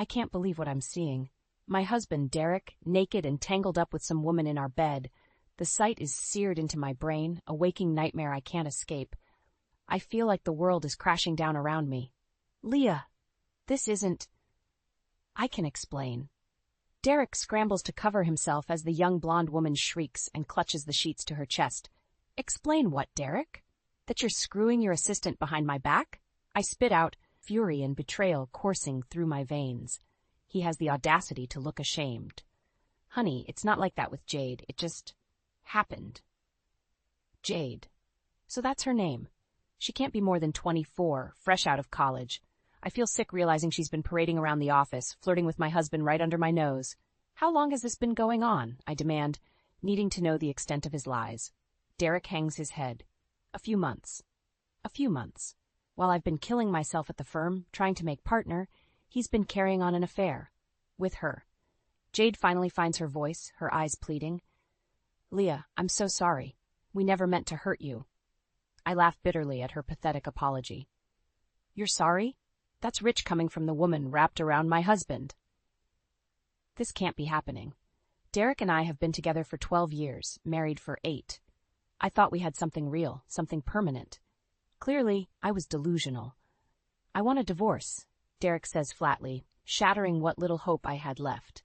I can't believe what I'm seeing. My husband, Derek, naked and tangled up with some woman in our bed. The sight is seared into my brain, a waking nightmare I can't escape. I feel like the world is crashing down around me. Leah, this isn't... I can explain. Derek scrambles to cover himself as the young blonde woman shrieks and clutches the sheets to her chest. Explain what, Derek? That you're screwing your assistant behind my back? I spit out, fury and betrayal coursing through my veins. He has the audacity to look ashamed. Honey, it's not like that with Jade. It just happened. Jade. So that's her name. She can't be more than 24, fresh out of college. I feel sick realizing she's been parading around the office, flirting with my husband right under my nose. How long has this been going on? I demand, needing to know the extent of his lies. Derek hangs his head. A few months. A few months. While I've been killing myself at the firm, trying to make partner, he's been carrying on an affair. With her. Jade finally finds her voice, her eyes pleading. Leah, I'm so sorry. We never meant to hurt you. I laugh bitterly at her pathetic apology. You're sorry? That's rich coming from the woman wrapped around my husband. This can't be happening. Derek and I have been together for 12 years, married for 8. I thought we had something real, something permanent. Clearly, I was delusional. I want a divorce, Derek says flatly, shattering what little hope I had left.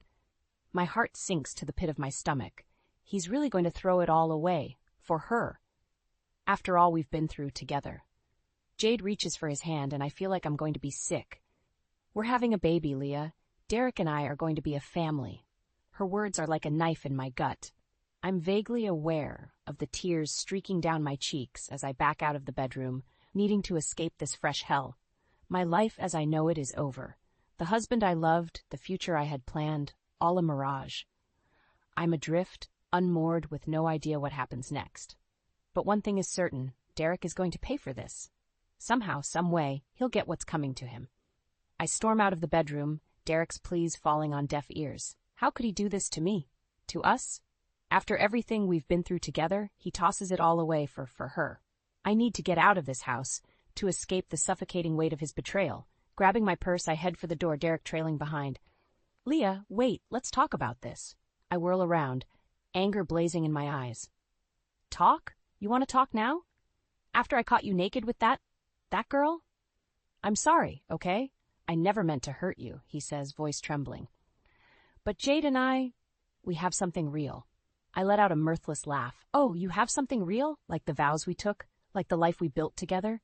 My heart sinks to the pit of my stomach. He's really going to throw it all away, for her. After all we've been through together. Jade reaches for his hand, and I feel like I'm going to be sick. We're having a baby, Leah. Derek and I are going to be a family. Her words are like a knife in my gut. I'm vaguely aware of the tears streaking down my cheeks as I back out of the bedroom, needing to escape this fresh hell. My life as I know it is over. The husband I loved, the future I had planned, all a mirage. I'm adrift, unmoored, with no idea what happens next. But one thing is certain, Derek is going to pay for this. Somehow, some way, he'll get what's coming to him. I storm out of the bedroom, Derek's pleas falling on deaf ears. How could he do this to me? To us? After everything we've been through together, he tosses it all away for her. I need to get out of this house, to escape the suffocating weight of his betrayal. Grabbing my purse, I head for the door, Derek trailing behind. Leah, wait, let's talk about this. I whirl around, anger blazing in my eyes. Talk? You want to talk now? After I caught you naked with that girl? I'm sorry, okay? I never meant to hurt you, he says, voice trembling. But Jade and we have something real. I let out a mirthless laugh. Oh, you have something real? Like the vows we took? Like the life we built together?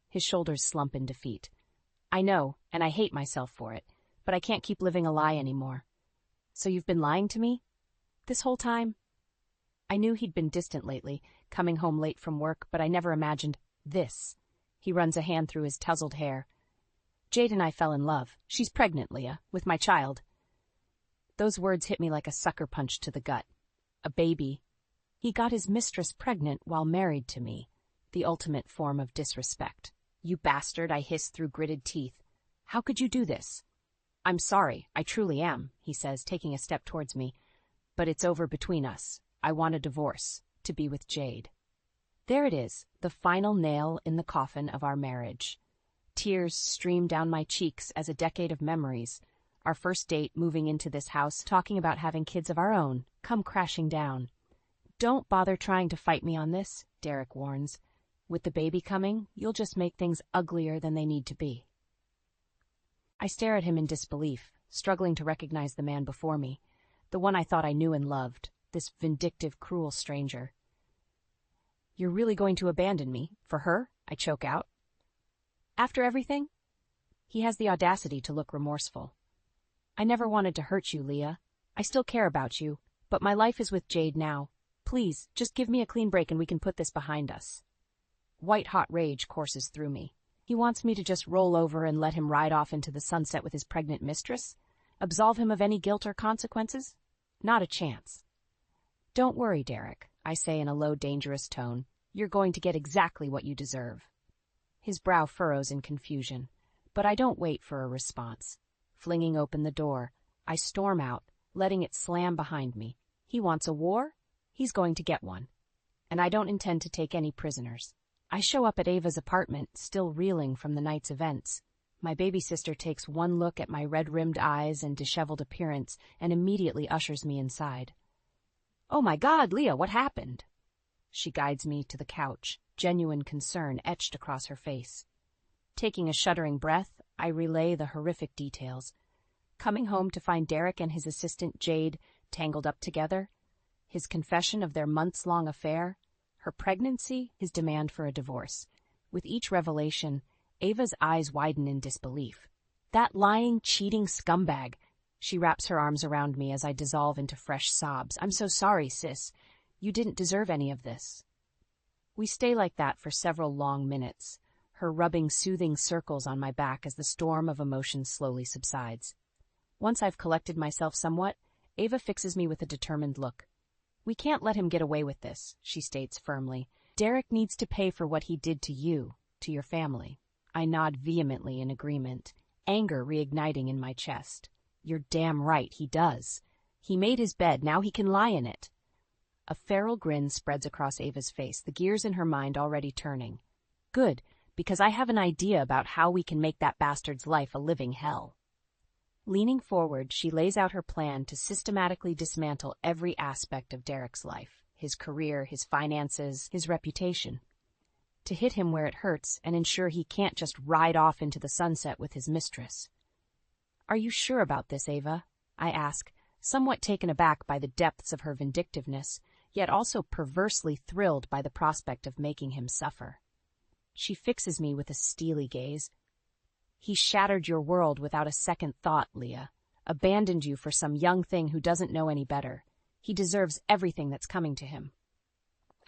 His shoulders slump in defeat. I know, and I hate myself for it, but I can't keep living a lie anymore. So you've been lying to me? This whole time? I knew he'd been distant lately, coming home late from work, but I never imagined this. He runs a hand through his tousled hair. Jade and I fell in love. She's pregnant, Leah, with my child. Those words hit me like a sucker punch to the gut. A baby. He got his mistress pregnant while married to me. The ultimate form of disrespect. You bastard, I hiss through gritted teeth. How could you do this? I'm sorry, I truly am, he says, taking a step towards me. But it's over between us. I want a divorce, to be with Jade. There it is, the final nail in the coffin of our marriage. Tears stream down my cheeks as a decade of memories, our first date, moving into this house, talking about having kids of our own, come crashing down. Don't bother trying to fight me on this, Derek warns. With the baby coming, you'll just make things uglier than they need to be. I stare at him in disbelief, struggling to recognize the man before me, the one I thought I knew and loved, this vindictive, cruel stranger. You're really going to abandon me? For her? I choke out. After everything? He has the audacity to look remorseful. I never wanted to hurt you, Leah. I still care about you, but my life is with Jade now. Please, just give me a clean break and we can put this behind us. White-hot rage courses through me. He wants me to just roll over and let him ride off into the sunset with his pregnant mistress? Absolve him of any guilt or consequences? Not a chance. Don't worry, Derek, I say in a low, dangerous tone. You're going to get exactly what you deserve. His brow furrows in confusion, but I don't wait for a response. Flinging open the door, I storm out, letting it slam behind me. He wants a war? He's going to get one. And I don't intend to take any prisoners. I show up at Ava's apartment, still reeling from the night's events. My baby sister takes one look at my red-rimmed eyes and disheveled appearance and immediately ushers me inside. "Oh my God, Leah, what happened?" She guides me to the couch, genuine concern etched across her face. Taking a shuddering breath, I relay the horrific details. Coming home to find Derek and his assistant Jade tangled up together, his confession of their months-long affair, her pregnancy, his demand for a divorce. With each revelation, Ava's eyes widen in disbelief. "That lying, cheating scumbag!" She wraps her arms around me as I dissolve into fresh sobs. "I'm so sorry, sis. You didn't deserve any of this." We stay like that for several long minutes, her rubbing soothing circles on my back as the storm of emotion slowly subsides. Once I've collected myself somewhat, Ava fixes me with a determined look. "We can't let him get away with this," she states firmly. "Derek needs to pay for what he did to you, to your family." I nod vehemently in agreement, anger reigniting in my chest. "You're damn right, he does. He made his bed, now he can lie in it." A feral grin spreads across Ava's face, the gears in her mind already turning. "Good, because I have an idea about how we can make that bastard's life a living hell." Leaning forward, she lays out her plan to systematically dismantle every aspect of Derek's life, his career, his finances, his reputation. To hit him where it hurts and ensure he can't just ride off into the sunset with his mistress. "Are you sure about this, Ava?" I ask, somewhat taken aback by the depths of her vindictiveness, yet also perversely thrilled by the prospect of making him suffer. She fixes me with a steely gaze. "He shattered your world without a second thought, Leah. Abandoned you for some young thing who doesn't know any better. He deserves everything that's coming to him."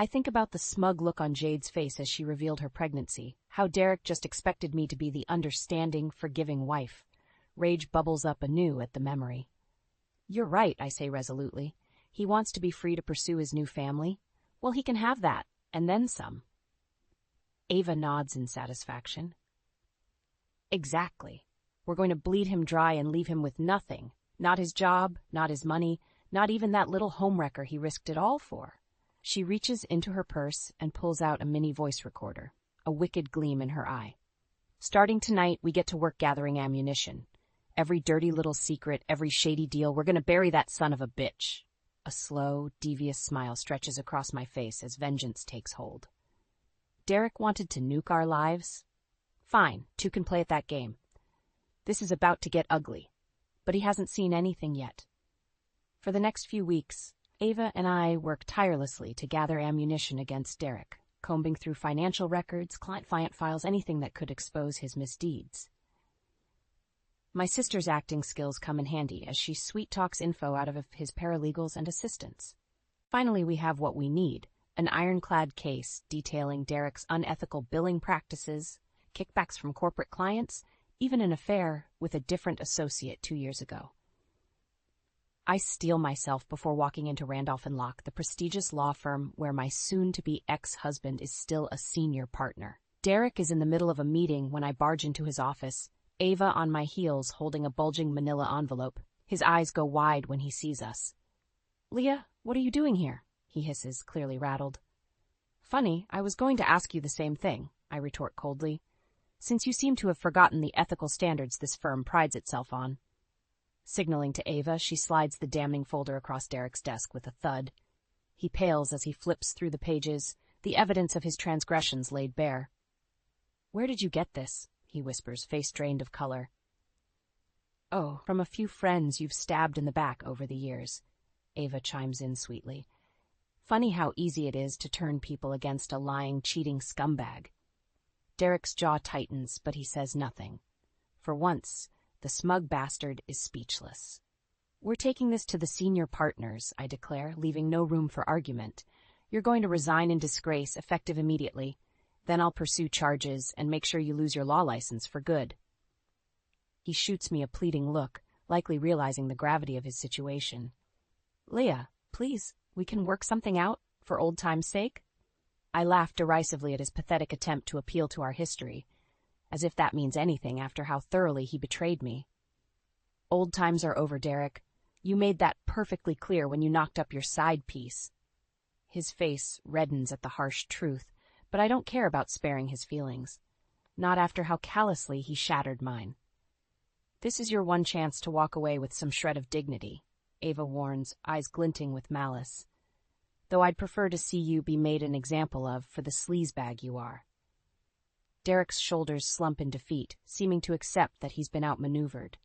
I think about the smug look on Jade's face as she revealed her pregnancy, how Derek just expected me to be the understanding, forgiving wife. Rage bubbles up anew at the memory. "You're right," I say resolutely. "He wants to be free to pursue his new family. Well, he can have that, and then some." Ava nods in satisfaction. "Exactly. We're going to bleed him dry and leave him with nothing. Not his job, not his money, not even that little homewrecker he risked it all for." She reaches into her purse and pulls out a mini voice recorder, a wicked gleam in her eye. "Starting tonight, we get to work gathering ammunition. Every dirty little secret, every shady deal, we're going to bury that son of a bitch." A slow, devious smile stretches across my face as vengeance takes hold. "Derek wanted to nuke our lives? Fine, two can play at that game. This is about to get ugly, but he hasn't seen anything yet." For the next few weeks, Ava and I work tirelessly to gather ammunition against Derek, combing through financial records, client files, anything that could expose his misdeeds. My sister's acting skills come in handy as she sweet-talks info out of his paralegals and assistants. Finally, we have what we need, an ironclad case detailing Derek's unethical billing practices, kickbacks from corporate clients, even an affair with a different associate 2 years ago. I steel myself before walking into Randolph & Locke, the prestigious law firm where my soon-to-be ex-husband is still a senior partner. Derek is in the middle of a meeting when I barge into his office, Ava on my heels holding a bulging manila envelope. His eyes go wide when he sees us. "Leah, what are you doing here?" he hisses, clearly rattled. "Funny, I was going to ask you the same thing," I retort coldly, "since you seem to have forgotten the ethical standards this firm prides itself on." Signaling to Ava, she slides the damning folder across Derek's desk with a thud. He pales as he flips through the pages, the evidence of his transgressions laid bare. "Where did you get this?" he whispers, face drained of color. "Oh, from a few friends you've stabbed in the back over the years," Ava chimes in sweetly. "Funny how easy it is to turn people against a lying, cheating scumbag." Derek's jaw tightens, but he says nothing. For once, the smug bastard is speechless. "We're taking this to the senior partners," I declare, leaving no room for argument. "You're going to resign in disgrace, effective immediately. Then I'll pursue charges and make sure you lose your law license for good." He shoots me a pleading look, likely realizing the gravity of his situation. "Leah, please, we can work something out, for old time's sake?" I laugh derisively at his pathetic attempt to appeal to our history, as if that means anything after how thoroughly he betrayed me. "Old times are over, Derek. You made that perfectly clear when you knocked up your side piece." His face reddens at the harsh truth, but I don't care about sparing his feelings. Not after how callously he shattered mine. This is your one chance to walk away with some shred of dignity, Ava warns, eyes glinting with malice. Though I'd prefer to see you be made an example of for the sleazebag you are. Derek's shoulders slump in defeat, seeming to accept that he's been outmaneuvered.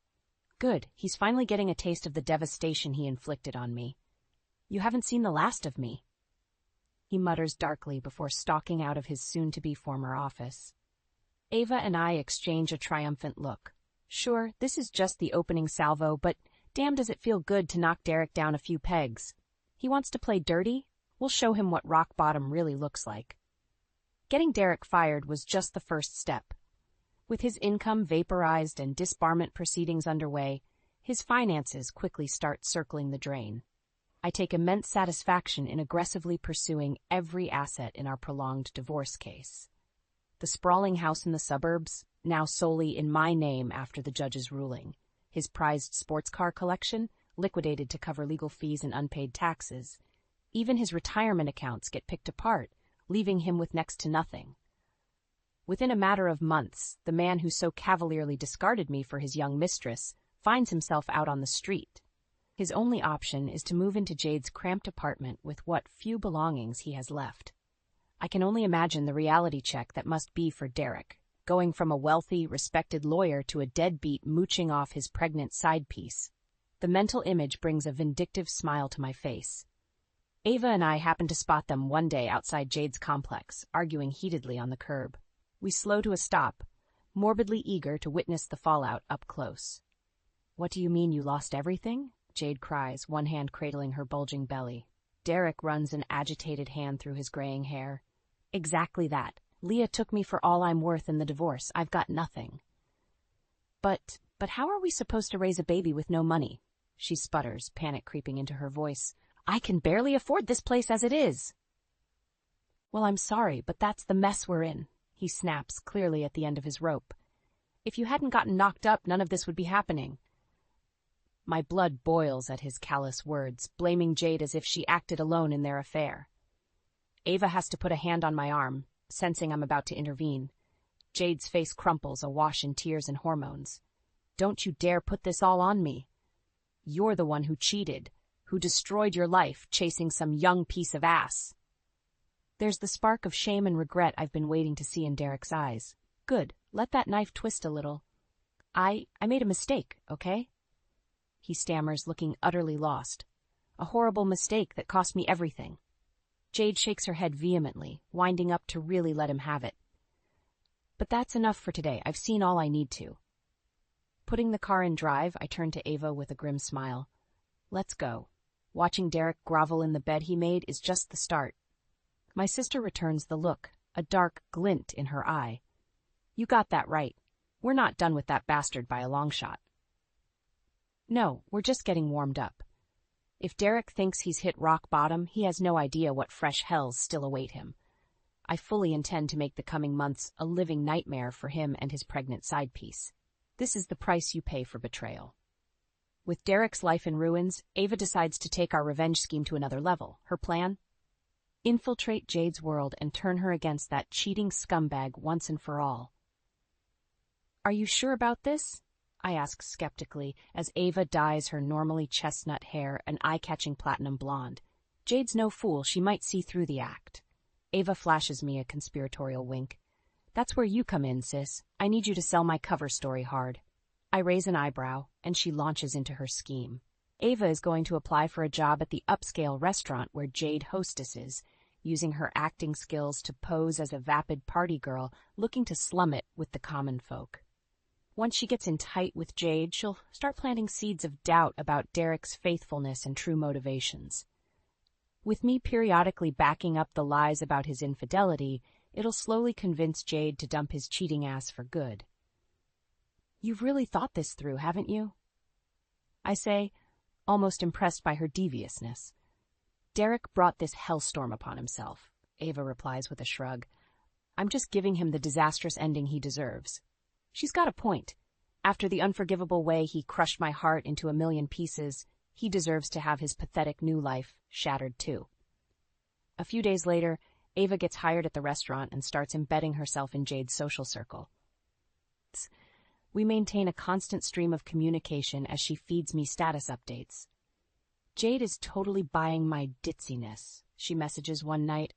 Good, he's finally getting a taste of the devastation he inflicted on me. You haven't seen the last of me, he mutters darkly before stalking out of his soon-to-be former office. Ava and I exchange a triumphant look. Sure, this is just the opening salvo, but damn does it feel good to knock Derek down a few pegs. He wants to play dirty? We'll show him what rock bottom really looks like. Getting Derek fired was just the first step. With his income vaporized and disbarment proceedings underway, his finances quickly start circling the drain. I take immense satisfaction in aggressively pursuing every asset in our prolonged divorce case. The sprawling house in the suburbs, now solely in my name after the judge's ruling, his prized sports car collection, liquidated to cover legal fees and unpaid taxes. Even his retirement accounts get picked apart, leaving him with next to nothing. Within a matter of months, the man who so cavalierly discarded me for his young mistress finds himself out on the street. His only option is to move into Jade's cramped apartment with what few belongings he has left. I can only imagine the reality check that must be for Derek, going from a wealthy, respected lawyer to a deadbeat mooching off his pregnant side piece. The mental image brings a vindictive smile to my face. Ava and I happen to spot them one day outside Jade's complex, arguing heatedly on the curb. We slow to a stop, morbidly eager to witness the fallout up close. "What do you mean you lost everything?" Jade cries, one hand cradling her bulging belly. Derek runs an agitated hand through his graying hair. "Exactly that. Leah took me for all I'm worth in the divorce. I've got nothing." But how are we supposed to raise a baby with no money?" She sputters, panic creeping into her voice. "I can barely afford this place as it is." "Well, I'm sorry, but that's the mess we're in," he snaps, clearly at the end of his rope. "If you hadn't gotten knocked up, none of this would be happening." My blood boils at his callous words, blaming Jade as if she acted alone in their affair. Ava has to put a hand on my arm, sensing I'm about to intervene. Jade's face crumples, awash in tears and hormones. "Don't you dare put this all on me. You're the one who cheated, who destroyed your life chasing some young piece of ass." There's the spark of shame and regret I've been waiting to see in Derek's eyes. Good, let that knife twist a little. I made a mistake, okay? He stammers, looking utterly lost. A horrible mistake that cost me everything. Jade shakes her head vehemently, winding up to really let him have it. "But that's enough for today. I've seen all I need to." Putting the car in drive, I turn to Ava with a grim smile. "Let's go. Watching Derek grovel in the bed he made is just the start." My sister returns the look, a dark glint in her eye. "You got that right. We're not done with that bastard by a long shot." "No, we're just getting warmed up. If Derek thinks he's hit rock bottom, he has no idea what fresh hells still await him. I fully intend to make the coming months a living nightmare for him and his pregnant side piece. This is the price you pay for betrayal." With Derek's life in ruins, Ava decides to take our revenge scheme to another level. Her plan? Infiltrate Jade's world and turn her against that cheating scumbag once and for all. "Are you sure about this?" I ask skeptically as Ava dyes her normally chestnut hair an eye-catching platinum blonde. Jade's no fool, she might see through the act. Ava flashes me a conspiratorial wink. "That's where you come in, sis. I need you to sell my cover story hard." I raise an eyebrow, and she launches into her scheme. Ava is going to apply for a job at the upscale restaurant where Jade hostesses, using her acting skills to pose as a vapid party girl looking to slum it with the common folk. Once she gets in tight with Jade, she'll start planting seeds of doubt about Derek's faithfulness and true motivations. With me periodically backing up the lies about his infidelity, it'll slowly convince Jade to dump his cheating ass for good. "You've really thought this through, haven't you?" I say, almost impressed by her deviousness. "Derek brought this hellstorm upon himself," Ava replies with a shrug. "I'm just giving him the disastrous ending he deserves." She's got a point. After the unforgivable way he crushed my heart into a million pieces, he deserves to have his pathetic new life shattered too. A few days later, Ava gets hired at the restaurant and starts embedding herself in Jade's social circle. We maintain a constant stream of communication as she feeds me status updates. Jade is totally buying my ditziness, she messages one night.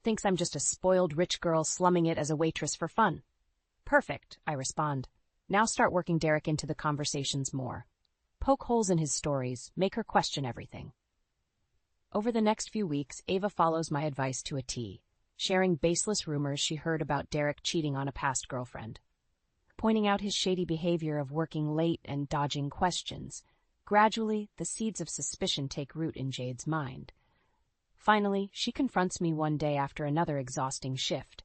Thinks I'm just a spoiled rich girl slumming it as a waitress for fun. Perfect, I respond. Now start working Derek into the conversations more. Poke holes in his stories, make her question everything. Over the next few weeks, Ava follows my advice to a T, sharing baseless rumors she heard about Derek cheating on a past girlfriend. Pointing out his shady behavior of working late and dodging questions. Gradually, the seeds of suspicion take root in Jade's mind. Finally, she confronts me one day after another exhausting shift.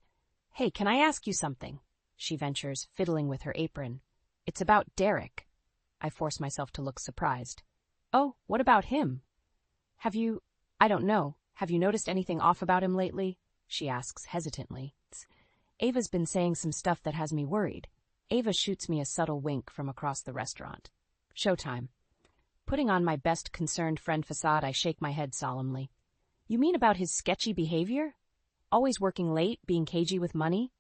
Hey, can I ask you something? She ventures, fiddling with her apron. It's about Derek. I force myself to look surprised. Oh, what about him? Have you noticed anything off about him lately? She asks hesitantly. Ava's been saying some stuff that has me worried. Ava shoots me a subtle wink from across the restaurant. Showtime. Putting on my best concerned friend facade, I shake my head solemnly. You mean about his sketchy behavior? Always working late, being cagey with money?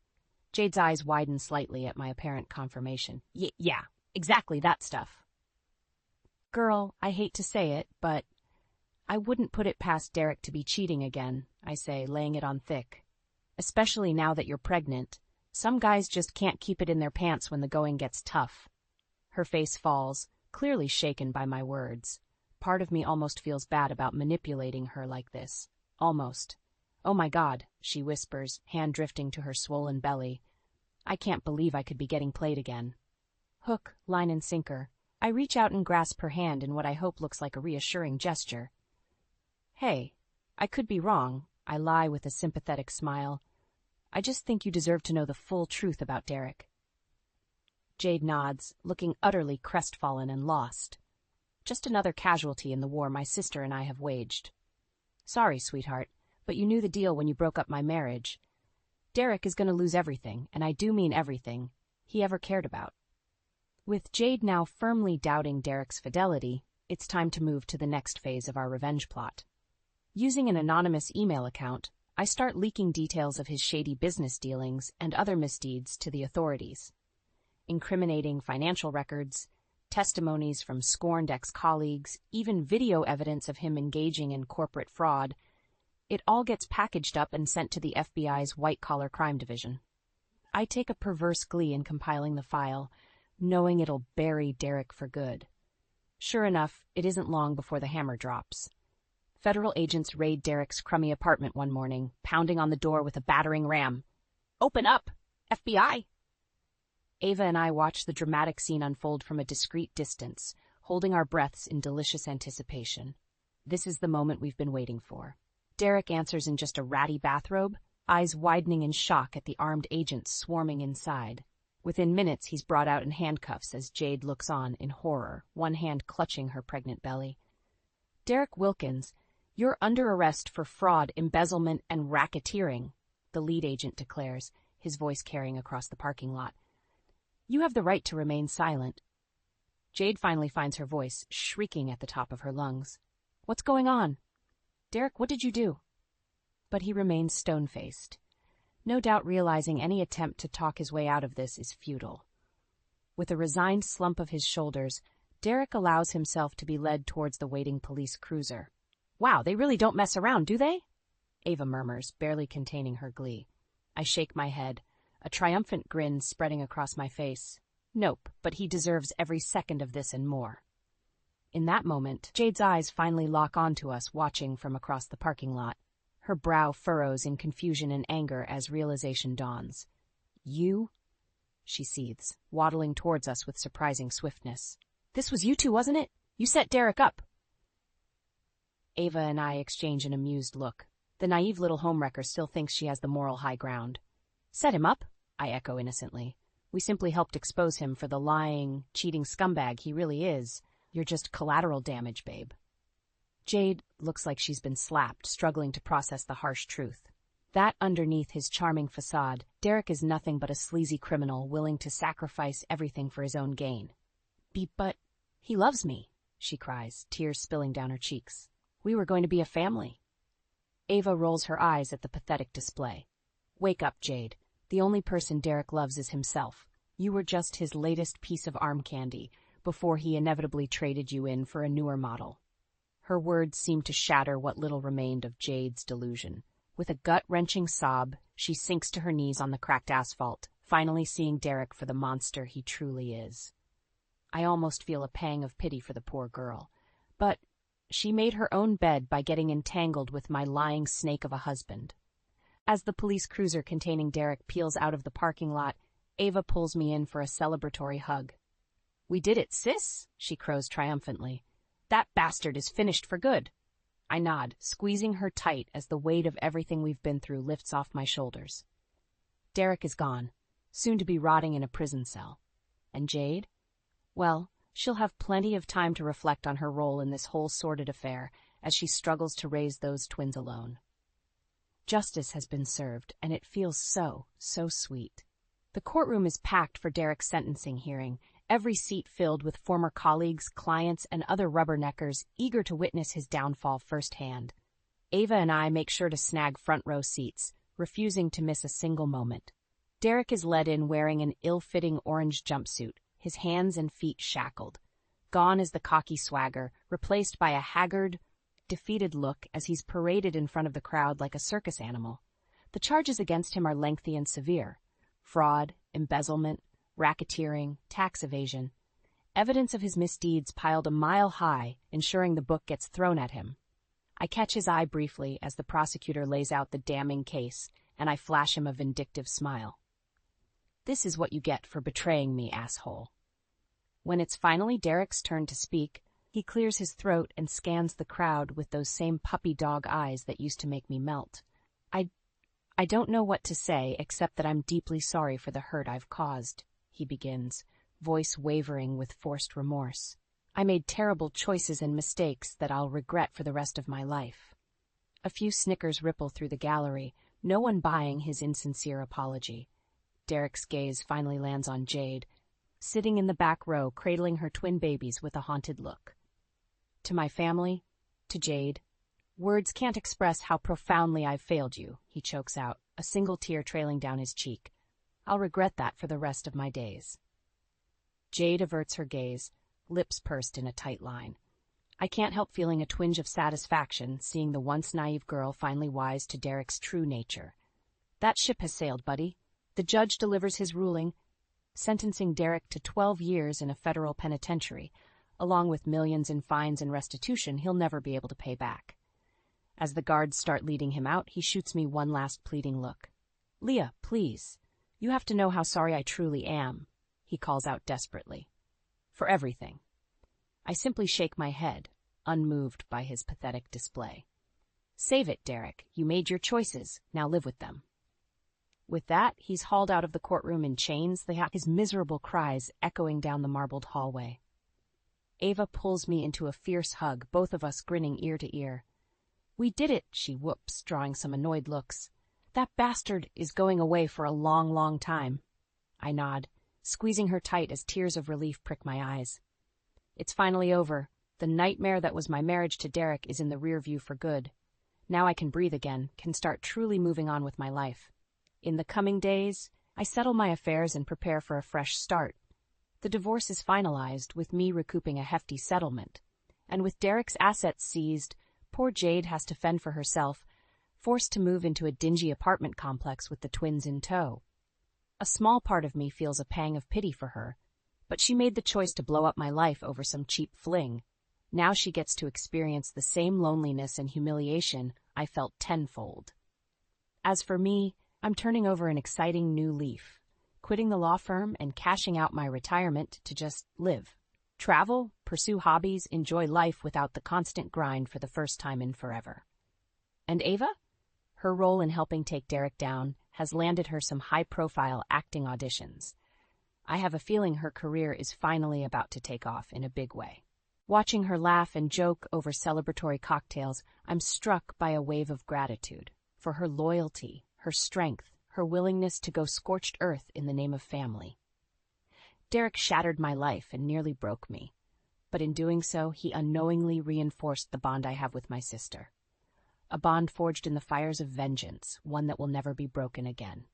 Jade's eyes widen slightly at my apparent confirmation. Yeah, exactly that stuff. Girl, I hate to say it, but I wouldn't put it past Derek to be cheating again, I say, laying it on thick. Especially now that you're pregnant. Some guys just can't keep it in their pants when the going gets tough. Her face falls, clearly shaken by my words. Part of me almost feels bad about manipulating her like this. Almost. Oh my God, she whispers, hand drifting to her swollen belly. I can't believe I could be getting played again. Hook, line and sinker. I reach out and grasp her hand in what I hope looks like a reassuring gesture. Hey, I could be wrong, I lie with a sympathetic smile. I just think you deserve to know the full truth about Derek. Jade nods, looking utterly crestfallen and lost. Just another casualty in the war my sister and I have waged. Sorry, sweetheart, but you knew the deal when you broke up my marriage. Derek is going to lose everything, and I do mean everything, he ever cared about. With Jade now firmly doubting Derek's fidelity, it's time to move to the next phase of our revenge plot. Using an anonymous email account, I start leaking details of his shady business dealings and other misdeeds to the authorities. Incriminating financial records, testimonies from scorned ex-colleagues, even video evidence of him engaging in corporate fraud. It all gets packaged up and sent to the FBI's white-collar crime division. I take a perverse glee in compiling the file, knowing it'll bury Derek for good. Sure enough, it isn't long before the hammer drops. Federal agents raid Derek's crummy apartment one morning, pounding on the door with a battering ram. Open up! FBI! Ava and I watch the dramatic scene unfold from a discreet distance, holding our breaths in delicious anticipation. This is the moment we've been waiting for. Derek answers in just a ratty bathrobe, eyes widening in shock at the armed agents swarming inside. Within minutes, he's brought out in handcuffs as Jade looks on in horror, one hand clutching her pregnant belly. Derek Wilkins, you're under arrest for fraud, embezzlement, and racketeering, the lead agent declares, his voice carrying across the parking lot. You have the right to remain silent. Jade finally finds her voice, shrieking at the top of her lungs. What's going on? Derek, what did you do? But he remains stone-faced, no doubt realizing any attempt to talk his way out of this is futile. With a resigned slump of his shoulders, Derek allows himself to be led towards the waiting police cruiser. Wow, they really don't mess around, do they? Ava murmurs, barely containing her glee. I shake my head, a triumphant grin spreading across my face. Nope, but he deserves every second of this and more. In that moment, Jade's eyes finally lock onto us watching from across the parking lot. Her brow furrows in confusion and anger as realization dawns. You? She seethes, waddling towards us with surprising swiftness. This was you two, wasn't it? You set Derek up. Ava and I exchange an amused look. The naive little homewrecker still thinks she has the moral high ground. Set him up? I echo innocently. We simply helped expose him for the lying, cheating scumbag he really is. You're just collateral damage, babe. Jade looks like she's been slapped, struggling to process the harsh truth. That underneath his charming facade, Derek is nothing but a sleazy criminal willing to sacrifice everything for his own gain. But he loves me, she cries, tears spilling down her cheeks. We were going to be a family. Ava rolls her eyes at the pathetic display. Wake up, Jade. The only person Derek loves is himself. You were just his latest piece of arm candy before he inevitably traded you in for a newer model. Her words seemed to shatter what little remained of Jade's delusion. With a gut-wrenching sob, she sinks to her knees on the cracked asphalt, finally seeing Derek for the monster he truly is. I almost feel a pang of pity for the poor girl. But she made her own bed by getting entangled with my lying snake of a husband. As the police cruiser containing Derek peels out of the parking lot, Ava pulls me in for a celebratory hug. "We did it, sis," she crows triumphantly. "That bastard is finished for good." I nod, squeezing her tight as the weight of everything we've been through lifts off my shoulders. Derek is gone, soon to be rotting in a prison cell. And Jade? Well, she'll have plenty of time to reflect on her role in this whole sordid affair as she struggles to raise those twins alone. Justice has been served, and it feels so sweet. The courtroom is packed for Derek's sentencing hearing, every seat filled with former colleagues, clients, and other rubberneckers eager to witness his downfall firsthand. Ava and I make sure to snag front-row seats, refusing to miss a single moment. Derek is led in wearing an ill-fitting orange jumpsuit, his hands and feet shackled. Gone is the cocky swagger, replaced by a haggard, defeated look as he's paraded in front of the crowd like a circus animal. The charges against him are lengthy and severe: fraud, embezzlement, racketeering, tax evasion. Evidence of his misdeeds piled a mile high, ensuring the book gets thrown at him. I catch his eye briefly as the prosecutor lays out the damning case, and I flash him a vindictive smile. "This is what you get for betraying me, asshole." When it's finally Derek's turn to speak, he clears his throat and scans the crowd with those same puppy dog eyes that used to make me melt. I don't know what to say except that I'm deeply sorry for the hurt I've caused, he begins, voice wavering with forced remorse. I made terrible choices and mistakes that I'll regret for the rest of my life. A few snickers ripple through the gallery, no one buying his insincere apology. Derek's gaze finally lands on Jade, sitting in the back row cradling her twin babies with a haunted look. To my family, to Jade, words can't express how profoundly I've failed you, he chokes out, a single tear trailing down his cheek. I'll regret that for the rest of my days. Jade averts her gaze, lips pursed in a tight line. I can't help feeling a twinge of satisfaction seeing the once naive girl finally wise to Derek's true nature. That ship has sailed, buddy. The judge delivers his ruling, sentencing Derek to 12 years in a federal penitentiary, along with millions in fines and restitution he'll never be able to pay back. As the guards start leading him out, he shoots me one last pleading look. "Leah, please. You have to know how sorry I truly am," he calls out desperately. "For everything." I simply shake my head, unmoved by his pathetic display. "Save it, Derek. You made your choices. Now live with them." With that, he's hauled out of the courtroom in chains, his miserable cries echoing down the marbled hallway. Ava pulls me into a fierce hug, both of us grinning ear to ear. "We did it," she whoops, drawing some annoyed looks. "That bastard is going away for a long, long time." I nod, squeezing her tight as tears of relief prick my eyes. It's finally over. The nightmare that was my marriage to Derek is in the rear view for good. Now I can breathe again, can start truly moving on with my life. In the coming days, I settle my affairs and prepare for a fresh start. The divorce is finalized, with me recouping a hefty settlement. And with Derek's assets seized, poor Jade has to fend for herself, forced to move into a dingy apartment complex with the twins in tow. A small part of me feels a pang of pity for her, but she made the choice to blow up my life over some cheap fling. Now she gets to experience the same loneliness and humiliation I felt tenfold. As for me, I'm turning over an exciting new leaf, quitting the law firm and cashing out my retirement to just live. Travel, pursue hobbies, enjoy life without the constant grind for the first time in forever. And Ava? Her role in helping take Derek down has landed her some high-profile acting auditions. I have a feeling her career is finally about to take off in a big way. Watching her laugh and joke over celebratory cocktails, I'm struck by a wave of gratitude for her loyalty, her strength, her willingness to go scorched earth in the name of family. Derek shattered my life and nearly broke me, but in doing so, he unknowingly reinforced the bond I have with my sister. A bond forged in the fires of vengeance, one that will never be broken again.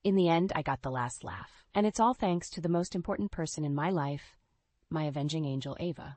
In the end, I got the last laugh. And it's all thanks to the most important person in my life, my avenging angel, Ava.